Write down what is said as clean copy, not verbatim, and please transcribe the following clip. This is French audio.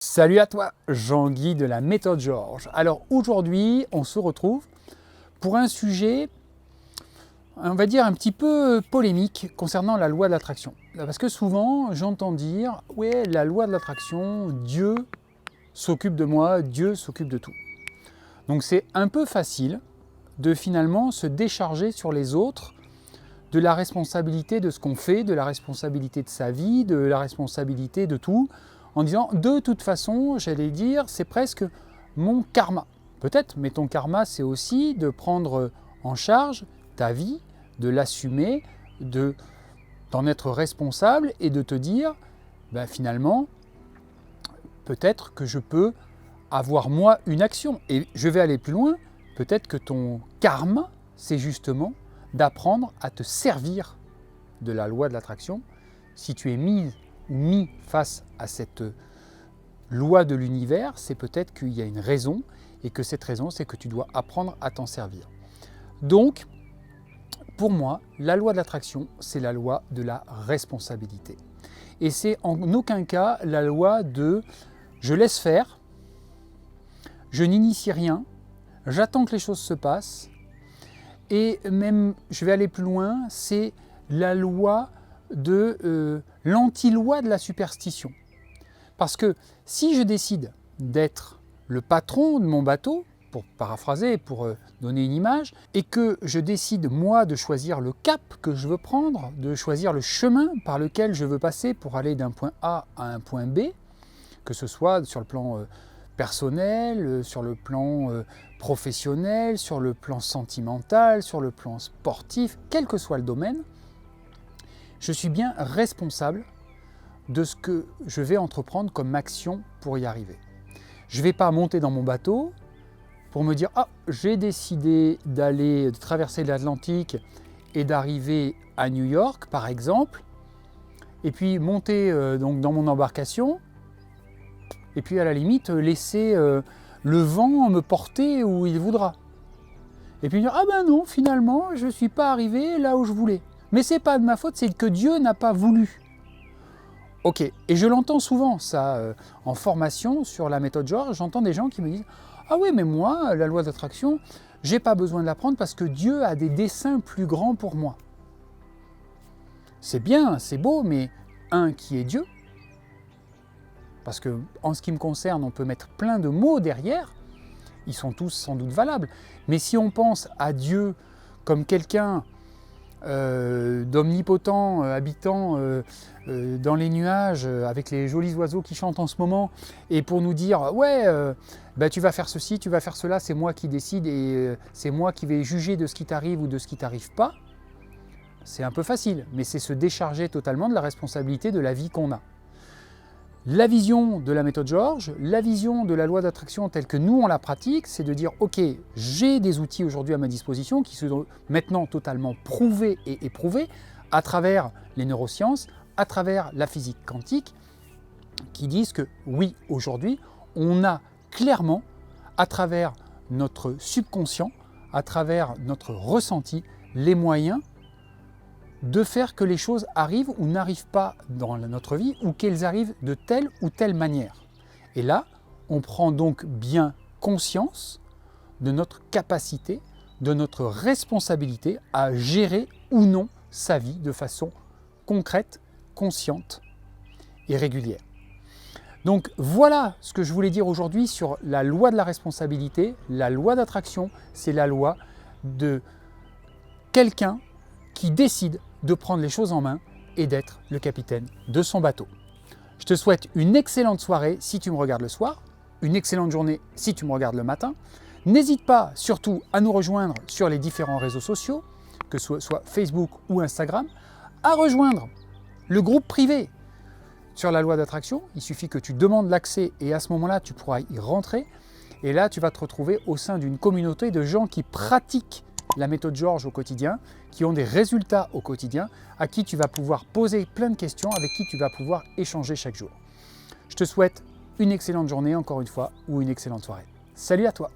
Salut à toi, Jean-Guy de la méthode Georges. Alors aujourd'hui, on se retrouve pour un sujet, on va dire un petit peu polémique concernant la loi de l'attraction. Parce que souvent, j'entends dire, ouais, la loi de l'attraction, Dieu s'occupe de moi, Dieu s'occupe de tout. Donc c'est un peu facile de finalement se décharger sur les autres de la responsabilité de ce qu'on fait, de la responsabilité de sa vie, de la responsabilité de tout, en disant de toute façon, j'allais dire, c'est presque mon karma. Peut-être, mais ton karma, c'est aussi de prendre en charge ta vie, de l'assumer, d'en être responsable et de te dire, ben finalement, peut-être que je peux avoir moi une action. Et je vais aller plus loin, peut-être que ton karma, c'est justement d'apprendre à te servir de la loi de l'attraction. Si tu es mis face à cette loi de l'univers, c'est peut-être qu'il y a une raison et que cette raison, c'est que tu dois apprendre à t'en servir. Donc, pour moi, la loi de l'attraction, c'est la loi de la responsabilité. Et c'est en aucun cas la loi de je laisse faire, je n'initie rien, j'attends que les choses se passent. Et même, je vais aller plus loin, c'est la loi de l'anti-loi de la superstition. Parce que si je décide d'être le patron de mon bateau, pour paraphraser, pour donner une image, et que je décide moi de choisir le cap que je veux prendre, de choisir le chemin par lequel je veux passer pour aller d'un point A à un point B, que ce soit sur le plan personnel, sur le plan professionnel, sur le plan sentimental, sur le plan sportif, quel que soit le domaine, je suis bien responsable de ce que je vais entreprendre comme action pour y arriver. Je ne vais pas monter dans mon bateau pour me dire « Ah, j'ai décidé de traverser l'Atlantique et d'arriver à New York, par exemple, et puis monter donc dans mon embarcation, et puis à la limite laisser le vent me porter où il voudra. Et puis dire « Ah ben non, finalement, je ne suis pas arrivé là où je voulais. Mais ce n'est pas de ma faute, c'est que Dieu n'a pas voulu. » Ok, et je l'entends souvent, ça, en formation sur la méthode Georges, j'entends des gens qui me disent « Ah oui, mais moi, la loi d'attraction, je n'ai pas besoin de l'apprendre parce que Dieu a des desseins plus grands pour moi. » C'est bien, c'est beau, mais qui est Dieu? Parce que, en ce qui me concerne, on peut mettre plein de mots derrière, ils sont tous sans doute valables. Mais si on pense à Dieu comme quelqu'un d'omnipotent, habitant dans les nuages, avec les jolis oiseaux qui chantent en ce moment, et pour nous dire « Ouais, tu vas faire ceci, tu vas faire cela, c'est moi qui décide et c'est moi qui vais juger de ce qui t'arrive ou de ce qui t'arrive pas », c'est un peu facile, mais c'est se décharger totalement de la responsabilité de la vie qu'on a. La vision de la méthode Georges, la vision de la loi d'attraction telle que nous on la pratique, c'est de dire ok, j'ai des outils aujourd'hui à ma disposition qui sont maintenant totalement prouvés et éprouvés à travers les neurosciences, à travers la physique quantique, qui disent que oui, aujourd'hui, on a clairement, à travers notre subconscient, à travers notre ressenti, les moyens de faire que les choses arrivent ou n'arrivent pas dans notre vie ou qu'elles arrivent de telle ou telle manière. Et là, on prend donc bien conscience de notre capacité, de notre responsabilité à gérer ou non sa vie de façon concrète, consciente et régulière. Donc voilà ce que je voulais dire aujourd'hui sur la loi de la responsabilité. La loi d'attraction, c'est la loi de quelqu'un qui décide de prendre les choses en main et d'être le capitaine de son bateau. Je te souhaite une excellente soirée si tu me regardes le soir, une excellente journée si tu me regardes le matin. N'hésite pas surtout à nous rejoindre sur les différents réseaux sociaux, que ce soit Facebook ou Instagram, à rejoindre le groupe privé sur la loi d'attraction. Il suffit que tu demandes l'accès et à ce moment-là, tu pourras y rentrer. Et là, tu vas te retrouver au sein d'une communauté de gens qui pratiquent la méthode Georges au quotidien, qui ont des résultats au quotidien, à qui tu vas pouvoir poser plein de questions, avec qui tu vas pouvoir échanger chaque jour. Je te souhaite une excellente journée encore une fois, ou une excellente soirée. Salut à toi!